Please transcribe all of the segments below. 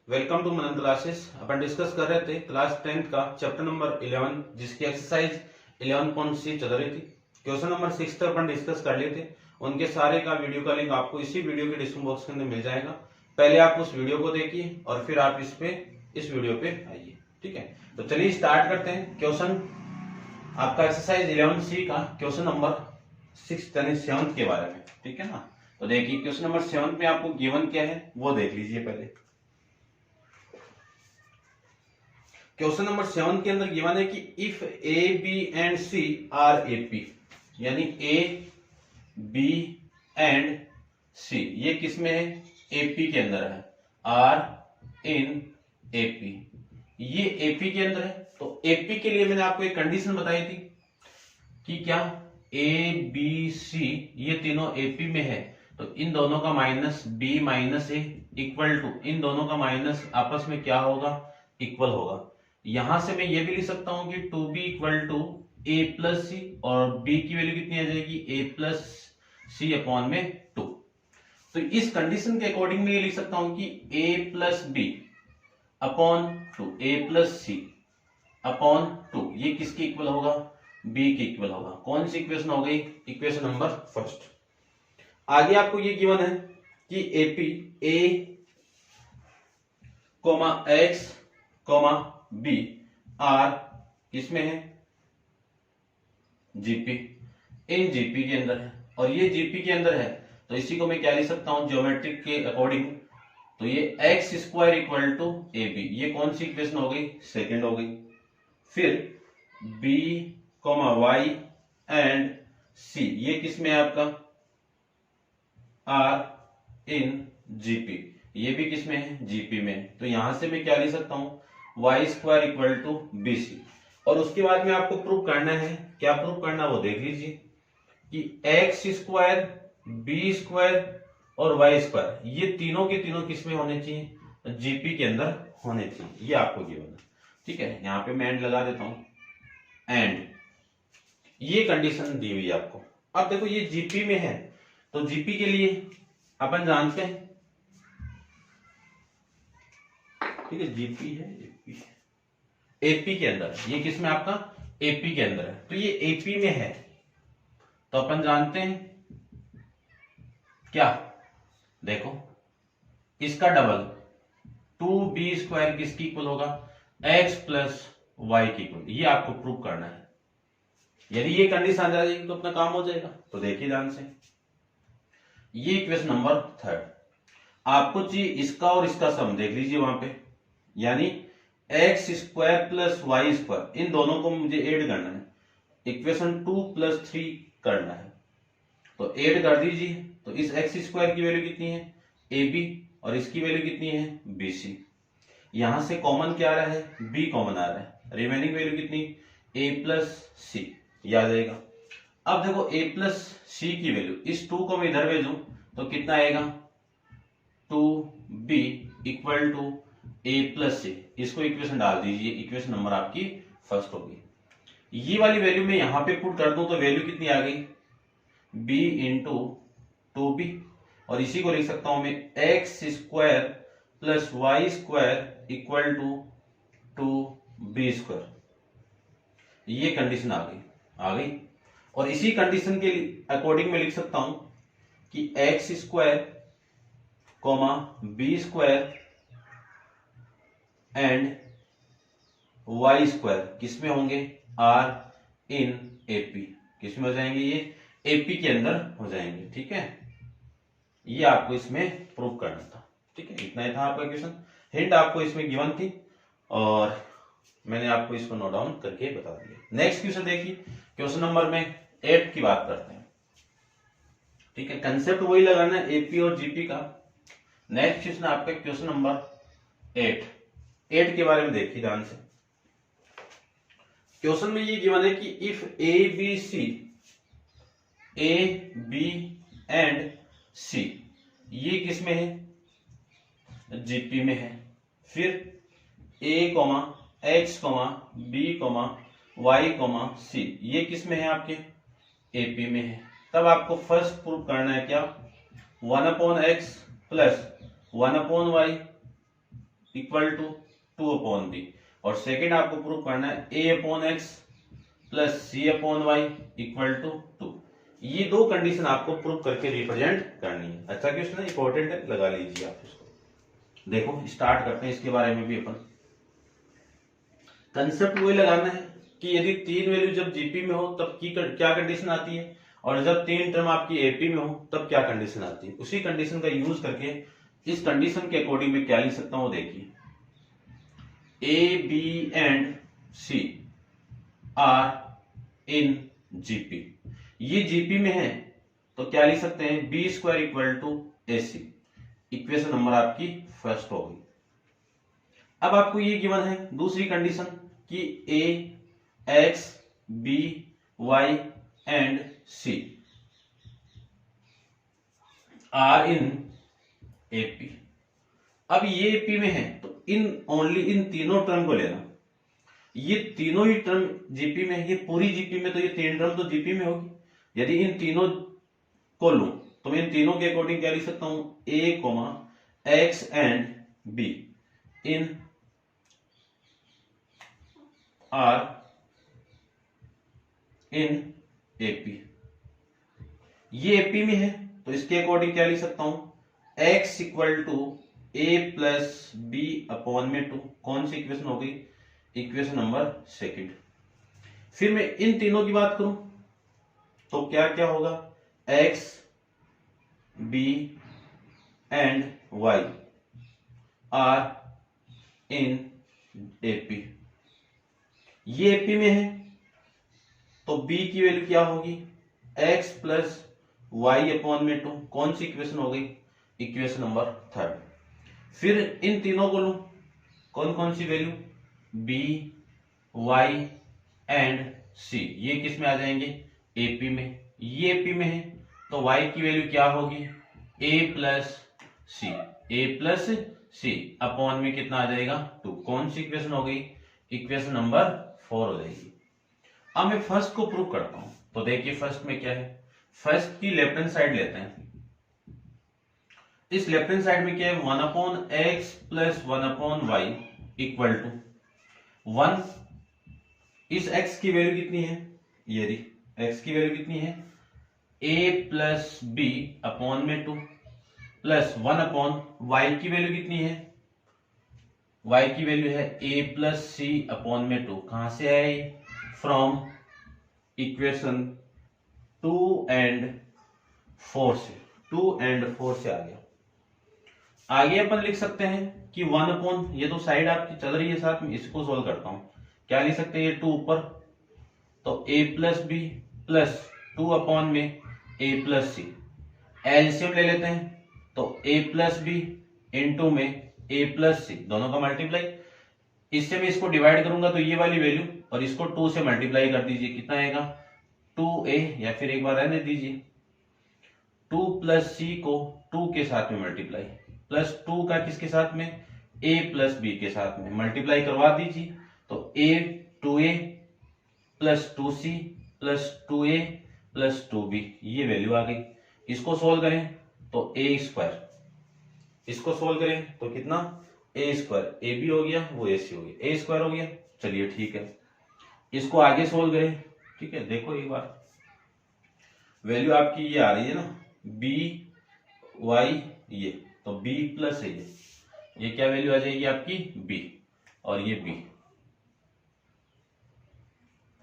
Welcome to Manan classes. अपन discuss कर रहे थे क्लास 10th का चैप्टर नंबर 11 जिसकी एक्सरसाइज 11.c चल रही थी। क्वेश्चन नंबर 6 तक अपन डिस्कस कर लिए थे। उनके सारे का वीडियो का लिंक आपको इसी वीडियो के डिस्क्रिप्शन बॉक्स के अंदर मिल जाएगा। पहले आप उस वीडियो को देखिए और फिर आप इस वीडियो पे आइए। ठीक है, तो चलिए स्टार्ट करते हैं। क्वेश्चन आपका एक्सरसाइज 11c का क्वेश्चन नंबर 6 यानी 7 के बारे में। ठीक है ना, तो देखिए क्वेश्चन नंबर 7 में आपको गिवन क्या है वो देख लीजिए। पहले क्वेश्चन नंबर 7 के अंदर गिवन है कि if A B and C are A P, यानी ए बी एंड सी ये किस में है? एपी के अंदर है। आर इन एपी, ये एपी के अंदर है। तो एपी के लिए मैंने आपको एक कंडीशन बताई थी कि क्या ए बी सी ये तीनों एपी में है, तो इन दोनों का minus B minus A equal to इन दोनों का माइनस आपस में क्या होगा? इक्वल होगा। यहां से मैं ये भी लिख सकता हूं कि two B equal to A plus C, और बी की वैल्यू कितनी आ जाएगी? ए प्लस सी अपॉन में 2। तो इस कंडीशन के अकॉर्डिंग में ये लिख सकता हूं कि ए प्लस बी अपॉन 2 ए प्लस सी अपॉन 2 ये किसके इक्वल होगा? बी के इक्वल होगा। कौन सी इक्वेशन हो गई? Equation number first. आगे आपको ये गिवन है कि AP a comma x comma b are किसमें है? जीपी, इन जीपी के अंदर है। और ये जीपी के अंदर है तो इसी को मैं क्या लिख सकता हूं ज्योमेट्रिक के अकॉर्डिंग? तो ये x square equal to a b, ये कौन सी इक्वेशन हो गई? सेकेंड हो गई। फिर B comma Y and C ये किसमें है आपका? आर इन जीपी, ये भी किसमें है? जीपी में। तो यहां से मैं क्या लिख सकता हूं? Y square equal to b c. और उसके बाद में आपको प्रूव करना है, क्या प्रूव करना वो देख लीजिए कि एक्स स्क्वायर बी स्क्वायर और वाई स्क्वायर ये तीनों के तीनों किसमें होने चाहिए? जीपी के अंदर होने चाहिए। ये आपको गिवन है। ठीक है, यहां पे मैं एंड लगा देता हूं। एंड ये कंडीशन दी हुई है आपको। अब देखो ये जीपी में है, तो जीपी के लिए अपन जानते हैं, ठीक है, जीपी है एपी है, एपी के अंदर ये किसमें आपका? एपी के अंदर है। तो ये एपी में है तो अपन जानते हैं क्या? देखो इसका डबल 2b स्क्वायर किसकी इक्वल होगा? x प्लस वाई की इक्वल। ये आपको प्रूव करना है। यदि ये कंडीशन आ जाएगी तो अपना काम हो जाएगा। तो देखिए ध्यान से, ये इक्वेशन नंबर 3। आपको चाहिए इसका और इसका सम, देख लीजिए वहां पे, यानी X square plus Y square इन दोनों को मुझे ऐड करना है। इक्वेशन 2 प्लस 3 करना है, तो ऐड कर दीजिए। तो इस एक्स स्क्वायर की वैल्यू कितनी है? ए बी, और इसकी वैल्यू कितनी है? B c. यहां से कॉमन क्या आ रहा है? बी कॉमन आ रहा है। रिमेनिंग वैल्यू कितनी? ए प्लस सी, याद आएगा। अब देखो ए प्लस सी की वैल्यू, इस 2 को मैं इधर भेजूं तो कितना आएगा? 2b equal to A plus C. इसको इक्वेशन डाल दीजिए, इक्वेशन नंबर आपकी फर्स्ट होगी। ये वाली वैल्यू में यहां पे पुट कर दूं तो वैल्यू कितनी आ गई? b इंटू 2b, और इसी को लिख सकता हूं मैं x square plus Y square equal to 2b square. ये कंडीशन आ गई। और इसी कंडीशन के अकॉर्डिंग में लिख सकता हूं कि x square comma b square and y square किसमें होंगे? Are in AP. किसमें हो जाएंगे? ये एपी के अंदर हो जाएंगे। ठीक है, ये आपको इसमें प्रूव करना था। ठीक है, इतना ही था आपका क्वेश्चन। हिंट आपको इसमें गिवन थी और मैंने आपको इसको नोट डाउन करके बता दिया। नेक्स्ट क्वेश्चन देखिए, क्वेश्चन नंबर में 8 की बात करते हैं। ठीक है, कंसेप्ट वही लगाना है एपी और जीपी का। नेक्स्ट क्वेश्चन आपका क्वेश्चन नंबर 8 के बारे में देखिए ध्यान से। क्वेश्चन में ये गिवन है कि if A B C, A B and C ये किसमें है? जीपी में है। फिर A comma x comma B comma Y comma C ये किसमें है? आपके एपी में है। तब आपको फर्स्ट प्रूव करना है क्या? 1/x plus 1/y equal to 2/b, और सेकेंड आपको प्रूव करना है a/x plus c/y equal to 2। ये दो कंडीशन आपको प्रूव करके रिप्रेजेंट करनी है। अच्छा क्वेश्चन है, इंपॉर्टेंट है, लगा लीजिए आप इसको। देखो स्टार्ट करते हैं इसके बारे में भी अपन। कंसेप्ट वही लगाना है कि यदि तीन वैल्यू जब जीपी में हो तब की क्या कंडीशन आती है, और जब तीन टर्म आपकी एपी में हो तब क्या कंडीशन आती है। उसी कंडीशन का यूज करके इस कंडीशन के अकॉर्डिंग में क्या लिख सकता हूं, देखिए A B and C are in GP. ये जीपी में है तो क्या लिख सकते हैं, B square equal to A C. Equation number आपकी फर्स्ट होगी। अब आपको ये गिवन है दूसरी कंडीशन कि A X B Y and C are in AP. अब ये एपी में है तो इन तीनों टर्म को लेना। ये तीनों ही टर्म जीपी में है, ये पूरी जीपी में, तो ये तीन टर्म तो जीपी में होगी। यदि इन तीनों को लूं तो मैं इन तीनों के अकॉर्डिंग क्या लिख सकता हूं, A X and B in are in AP. ये एपी में है तो इसके अकॉर्डिंग क्या लिख सकता हूं, x equal to A plus b upon में 2। कौन सी इक्वेशन हो गई, इक्वेशन नंबर सेकंड। फिर मैं इन तीनों की बात करूं तो क्या क्या होगा, x b and y are in AP. ये एपी में है तो b की वैल्यू क्या होगी, x प्लस वाई अपॉन में 2। कौन सी इक्वेशन हो गई, इक्वेशन नंबर थर्ड। फिर इन तीनों को लूं, कौन कौन सी value, b y and c। ये किस में आ जाएंगे, एपी में। ये एपी में है तो y की वैल्यू क्या होगी, a प्लस सी अपॉन में कितना आ जाएगा, 2। कौन सी इक्वेशन हो गई, इक्वेशन नंबर 4 हो जाएगी। अब मैं फर्स्ट को प्रूव करता हूं तो देखिए फर्स्ट में क्या है। फर्स्ट की लेफ्ट हैंड साइड लेते हैं। इस लेफ्ट हैंड साइड में क्या है, 1/x plus 1/y equal to 1। इस x की वैल्यू कितनी है, ये रही x की वैल्यू कितनी है, a प्लस बी अपॉन में 2 प्लस 1/y की वैल्यू कितनी है, y की वैल्यू है a प्लस सी अपॉन में 2। कहां से है, फ्रॉम इक्वेशन 2 एंड 4 से। 2 एंड 4 से आ गया। आगे अपन लिख सकते हैं कि 1/, ये तो साइड आपकी चल रही है साथ में, इसको सोल्व करता हूं। क्या लिख सकते हैं, ये 2 ऊपर तो a प्लस बी प्लस 2 में a प्लस सी। एलसीएम ले लेते हैं तो a प्लस बी इंटू में a प्लस सी, दोनों का मल्टीप्लाई। इससे मैं इसको डिवाइड करूंगा तो ये वाली वैल्यू और इसको 2 से मल्टीप्लाई कर दीजिए, कितना आएगा 2a, या फिर एक बार रहने दीजिए 2 प्लस सी को 2 के साथ में मल्टीप्लाई, प्लस 2 का किसके साथ में, a प्लस बी के साथ में मल्टीप्लाई करवा दीजिए तो a 2a plus 2c plus 2a plus 2b, ये वैल्यू आ गई। इसको सोल्व करें तो a स्क्वायर, इसको सोल्व करें तो कितना, a स्क्वायर, ए बी हो गया वो ac हो गया, a स्क्वायर हो गया। चलिए ठीक है, इसको आगे सोल्व करें। ठीक है, देखो एक बार वैल्यू आपकी ये आ रही है ना, b y, ये तो b प्लस है, ये क्या वैल्यू आ जाएगी आपकी b, और ये b,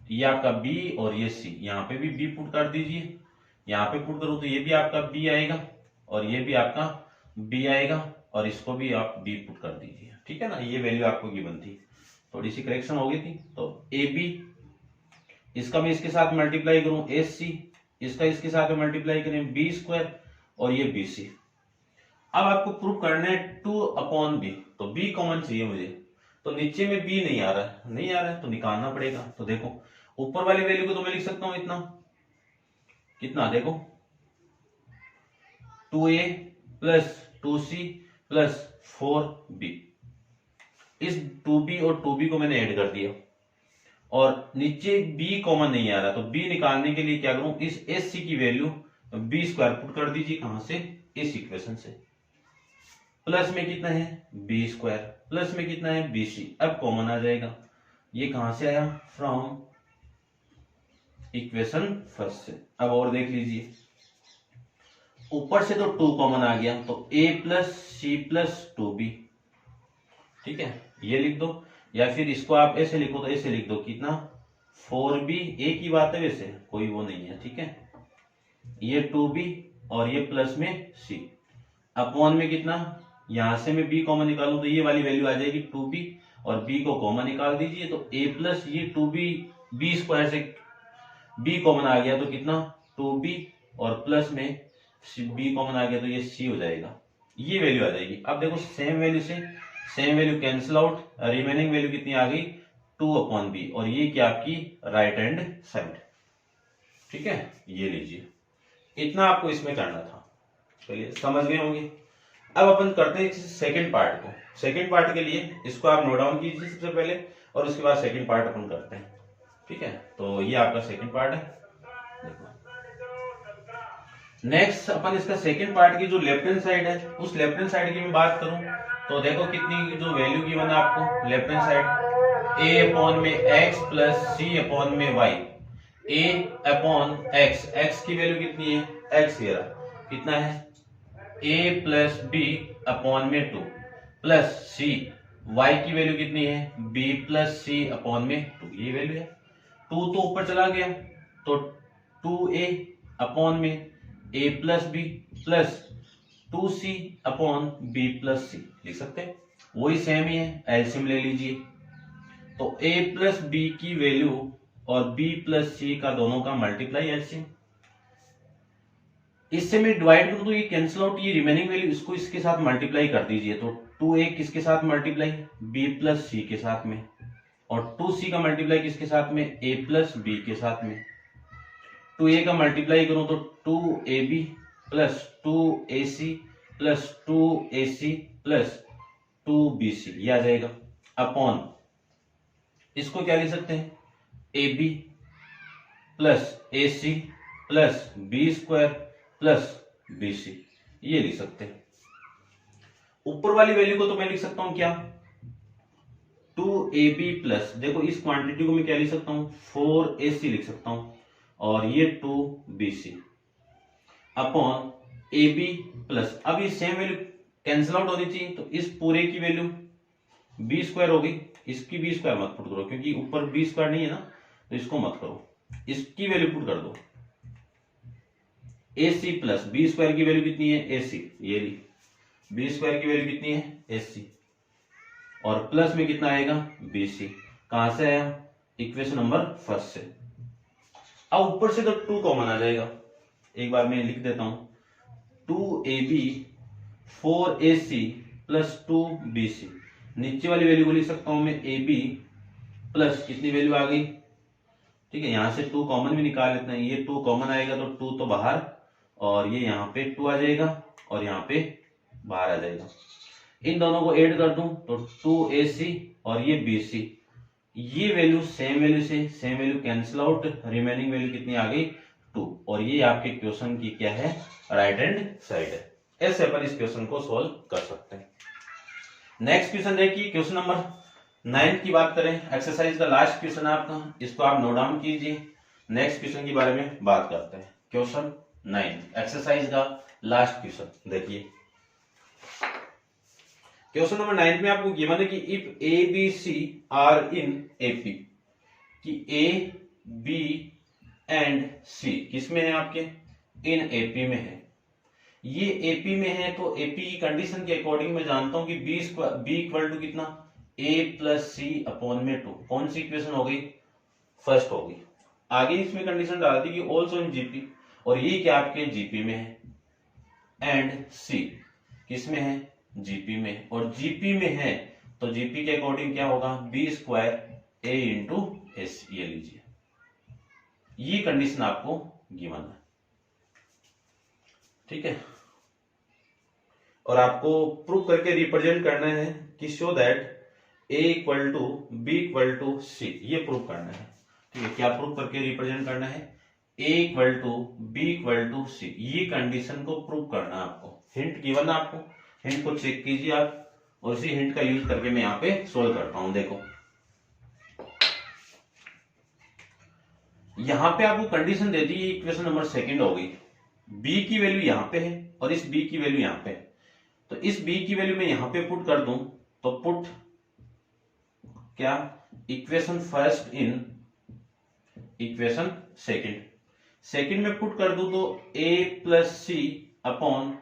ये आपका b और ये c। यहाँ पे भी b पुट कर दीजिए, यहाँ पे पुट करूं तो ये भी आपका b आएगा और ये भी आपका b आएगा, और इसको भी आप b पुट कर दीजिए। ठीक है ना, ये वैल्यू आपको गिवन थी, थोड़ी सी करेक्शन हो गई थी। तो ab, इसका मैं इसके साथ मल्टीप्लाई करूं ac, इसका इसके साथ मल्टीप्लाई करें b स्क्वायर, और ये bc। अब आपको प्रूव करना है 2/b, तो b कॉमन चाहिए मुझे, तो नीचे में b नहीं आ रहा है तो निकालना पड़ेगा। तो देखो ऊपर वाली वैल्यू को तो मैं लिख सकता हूं इतना, कितना देखो 2a plus 2c plus 4b। इस 2b और 2b को मैंने ऐड कर दिया, और नीचे b कॉमन नहीं आ रहा, तो b निकालने के लिए क्या करूं, इस sc की वैल्यू b स्क्वायर पुट कर दीजिए। कहां से, इस इक्वेशन से। प्लस में कितना है बी स्क्वायर, प्लस में कितना है बी सी। अब कॉमन आ जाएगा, ये कहां से आया फ्रॉम इक्वेशन फर्स्ट से। अब और देख लीजिए, ऊपर से तो 2 कॉमन आ गया, तो a plus C plus 2b, ठीक है, ये लिख दो। या फिर इसको आप ऐसे लिखो, तो ऐसे लिख दो कितना 4b, एक ही बात है वैसे, कोई वो नहीं है, ठीक है। ये 2b और ये प्लस में c, अपॉन में कितना, यहां से मैं b कॉमन निकालूं तो ये वाली वैल्यू आ जाएगी 2b, और b को कॉमन निकाल दीजिए तो a प्लस ये 2b, b स्क्वायर से b कॉमन आ गया तो कितना 2b, और प्लस में b कॉमन आ गया तो ये c हो जाएगा, ये वैल्यू आ जाएगी। अब देखो सेम वैल्यू से same value cancel out, remaining value कितनी आ गई 2/b, और ये क्या आपकी राइट हैंड साइड, ठीक है, ये लीजिए। इतना आपको इसमें करना था, चलिए समझ गए होंगे। अब अपन करते हैं सेकंड पार्ट को। सेकंड पार्ट के लिए इसको आप नोट डाउन कीजिए सबसे पहले, और उसके बाद सेकंड पार्ट अपन करते हैं, ठीक है। तो ये आपका सेकंड पार्ट है, देखो। नेक्स्ट अपन इसका सेकंड पार्ट की जो लेफ्ट हैंड साइड है, उस लेफ्ट हैंड साइड की मैं बात करूं तो देखो कितनी जो वैल्यू गिवन है आपको left hand side, a upon में x प्लस c अपॉन में y, a upon x, x की वैल्यू कितनी है x, ये रहा कितना है a प्लस b अपॉन में 2 प्लस c, y की वैल्यू कितनी है b प्लस c अपॉन में 2, ये वैल्यू है। 2 तो ऊपर चला गया तो 2a अपॉन में a plus b plus 2c upon b plus c लिख सकते हैं, वही सेम ही है, एलसीएम ले लीजिए। तो a प्लस b की वैल्यू और b प्लस c का दोनों का मल्टीप्लाई एलसीएम, इससे मैं डिवाइड करूं तो ये कैंसिल आउट, ये रिमेनिंग वैल्यू इसको इसके साथ मल्टीप्लाई कर दीजिए, तो 2a किसके साथ मल्टीप्लाई b प्लस c के साथ में, और 2c का मल्टीप्लाई किसके साथ में a प्लस b के साथ में। 2a का मल्टीप्लाई करूं तो 2ab plus 2ac plus 2ac plus 2bc, ये आ जाएगा, अपॉन इसको क्या लिख सकते हैं ab plus ac plus b square plus bc, ये लिख सकते हैं। ऊपर वाली वैल्यू को तो मैं लिख सकता हूं क्या 2ab प्लस, देखो इस क्वांटिटी को मैं क्या लिख सकता हूं 4ac लिख सकता हूं, और ये 2bc अपॉन ab प्लस, अब ये सेम वैल्यू कैंसिल आउट होनी चाहिए, तो इस पूरे की वैल्यू b स्क्वायर होगी, इसकी b स्क्वायर मत पुट करो क्योंकि ऊपर b स्क्वायर नहीं है ना, तो इसको मत करो, इसकी वैल्यू पुट कर दो ac प्लस b स्क्वायर की वैल्यू कितनी है ac, ये ली b स्क्वायर की वैल्यू कितनी है ac, और प्लस में कितना आएगा bc, कहां से आया इक्वेशन नंबर फर्स्ट से। अब ऊपर से तो 2 कॉमन आ जाएगा, एक बार मैं लिख देता हूं 2ab 4ac प्लस 2bc, नीचे वाली वैल्यू को लिख सकता हूं मैं ab प्लस कितनी वैल्यू आ गई, ठीक है, यहां से 2 कॉमन भी निकाल लेते हैं, ये 2 कॉमन आएगा तो 2 तो बाहर, और ये यहाँ पे 2 आ जाएगा और यहाँ पे बाहर आ जाएगा। इन दोनों को ऐड कर दूं तो 2ac और ये bc, ये वैल्यू सेम वैल्यू से same value cancel out, remaining value कितनी आ गई 2, और ये आपके क्वेश्चन की क्या है राइट हैंड साइड है। ऐसे अपन इस क्वेश्चन को सॉल्व कर सकते हैं। नेक्स्ट क्वेश्चन देखिए, क्वेश्चन नंबर 9 की बात करें, एक्सरसाइज का लास्ट क्वेश्चन है आपका, इसको आप नोट डाउन कीजिए। नेक्स्ट क्वेश्चन के बारे में बात करते हैं। क्वेश्चन 9 एक्सरसाइज का लास्ट क्वेश्चन देखिए। क्वेश्चन नंबर 9 में आपको गिवन है कि if A B c are in AP, कि ए बी एंड सी किसमें है आपके इन एपी में है, ये एपी में है, तो एपी की कंडीशन के अकॉर्डिंग मैं जानता हूं कि बी इक्वल टू कितना a प्लस सी अपॉन में 2, कौन सी इक्वेशन हो गई फर्स्ट हो गई। आगे इसमें कंडीशन डाल दी कि ऑल्सो इन जीपी, और ये क्या आपके जीपी में है, एंड सी किसमें है जीपी में, और जीपी में है तो जीपी के अकॉर्डिंग क्या होगा बी स्क्वायर ए इंटू एस, ये लीजिए, ये कंडीशन आपको गिवन है, ठीक है। और आपको प्रूव करके रिप्रेजेंट करना है कि show that a equal to B equal to C, ये प्रूव करना है, ठीक है। क्या प्रूव करके रिप्रेजेंट करना है a equal to B equal to C, ये कंडीशन को प्रूव करना है आपको। हिंट गिवन आपको, हिंट को चेक कीजिए आप, और इसी हिंट का यूज करके मैं यहाँ पे सोल्व करता हूं। देखो यहां पे आपको कंडीशन दे दी, इक्वेशन नंबर सेकंड हो गई, b की वैल्यू यहां पे है और इस b की वैल्यू यहां पे है। तो इस b की वैल्यू मैं यहां पे पुट कर दूं तो पुट क्या, equation first in equation second. Second में पुट कर दूं तो a plus C upon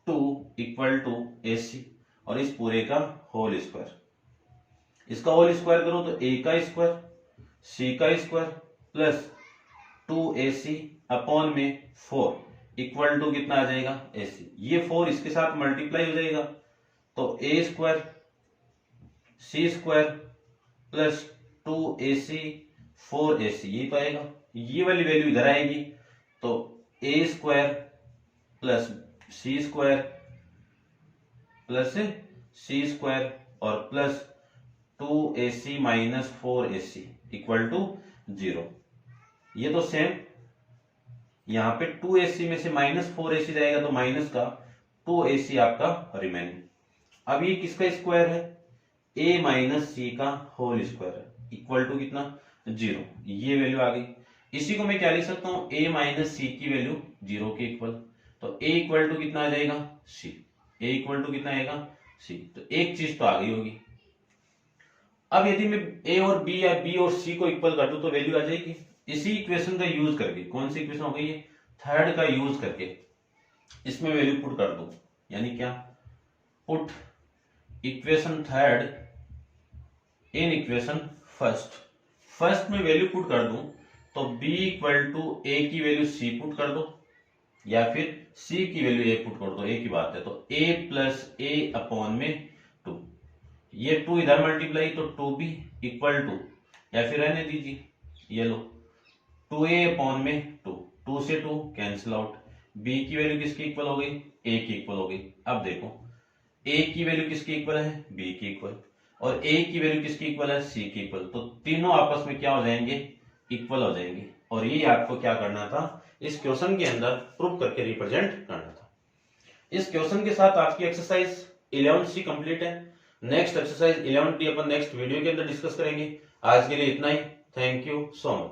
2 equal to A C, और इस पूरे का होल स्क्वायर। इसका होल स्क्वायर करो तो a का स्क्वायर c का स्क्वायर प्लस 2ac अपॉन में 4 इक्वल टू कितना आ जाएगा ac। ये 4 इसके साथ मल्टीप्लाई हो जाएगा तो a square c square plus 2ac 4ac, ये तो आएगा। ये वाली वैल्यू इधर आएगी तो a square plus c square plus c square और plus 2ac minus 4ac equal to 0। ये तो सेम, यहां पे 2ac में से माइनस 4ac जाएगा तो माइनस का 2ac आपका रिमेनिंग। अब ये किसका स्क्वायर है, a माइनस सी का होल स्क्वायर है, इक्वल टू कितना 0। ये वैल्यू आ गई। इसी को मैं क्या लिख सकता हूं, a माइनस सी की वैल्यू 0 के इक्वल, तो a इक्वल टू कितना आ जाएगा c, a इक्वल टू कितना आएगा c। तो एक चीज तो आ गई होगी। अब यदि मैं a और b या b और c को इक्वल कर दूं तो वैल्यू आ जाएगी। इसी इक्वेशन का यूज करके, कौन सी इक्वेशन हो गई है, थर्ड का यूज करके इसमें वैल्यू पुट कर दो, यानी क्या, put equation third in equation first. First में वैल्यू पुट कर दूं तो b इक्वल टू a की वैल्यू c पुट कर दो, या फिर c की वैल्यू a पुट कर दो, a की बात है तो a प्लस a अपॉन में 2, ये 2 इधर मल्टीप्लाई तो 2b इक्वल टू, या फिर रहने दीजिए, ये लो 2a अपॉन में 2, 2 से 2 कैंसिल आउट, b की वैल्यू किसकी इक्वल हो गई, a की इक्वल हो गई। अब देखो a की वैल्यू किसकी इक्वल है, b की इक्वल, और a की वैल्यू किसकी इक्वल है, c की इक्वल, तो तीनों आपस में क्या हो जाएंगे, इक्वल हो जाएंगे। और ये आपको क्या करना था, इस क्वेश्चन के अंदर प्रूव करके रिप्रेजेंट करना था। इस क्वेश्चन के साथ आपकी एक्सरसाइज 11C कंप्लीट है। नेक्स्ट एक्सरसाइज 11D अपन नेक्स्ट वीडियो के अंदर डिस्कस करेंगे। आज के लिए इतना ही। Thank you so much.